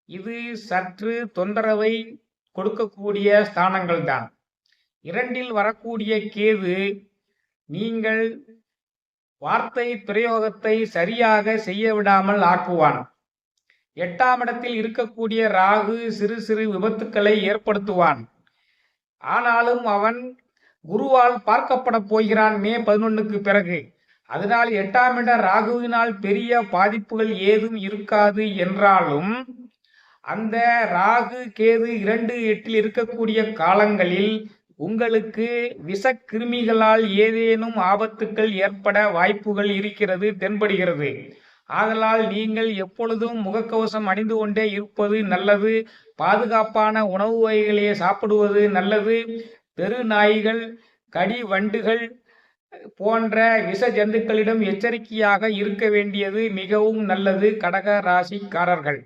இது சற்று தொந்தரவை கொடுக்கக்கூடிய ஸ்தானங்கள் தான். 2ல் வரக்கூடிய கேது நீங்கள் வார்த்தை பிரயோகத்தை சரியாக செய்ய விடாமல் ஆக்குவான். 8ஆம் இடத்தில் இருக்கக்கூடிய ராகு சிறு சிறு விபத்துக்களை ஏற்படுத்துவான். ஆனாலும் அவன் குருவால் பார்க்கப்பட போகிறான் மே 11க்கு பிறகு. அதனால் 8ஆம் இட ராகுவினால் பெரிய பாதிப்புகள் ஏதும் இருக்காது என்றாலும் அந்த ராகு கேது 2, 8ல் இருக்கக்கூடிய காலங்களில் உங்களுக்கு விஷக்கிருமிகளால் ஏதேனும் ஆபத்துக்கள் ஏற்பட வாய்ப்புகள் இருக்கிறது தென்படுகிறது. ஆதலால் நீங்கள் எப்பொழுதும் முகக்கவசம் அணிந்து கொண்டே இருப்பது நல்லது. பாதுகாப்பான உணவு வகைகளையே சாப்பிடுவது நல்லது. தெரு நாய்கள், கடி வண்டுகள் போன்ற விஷ ஜந்துக்களிடம் எச்சரிக்கையாக இருக்க வேண்டியது மிகவும் நல்லது. கடக ராசிக்காரர்கள்.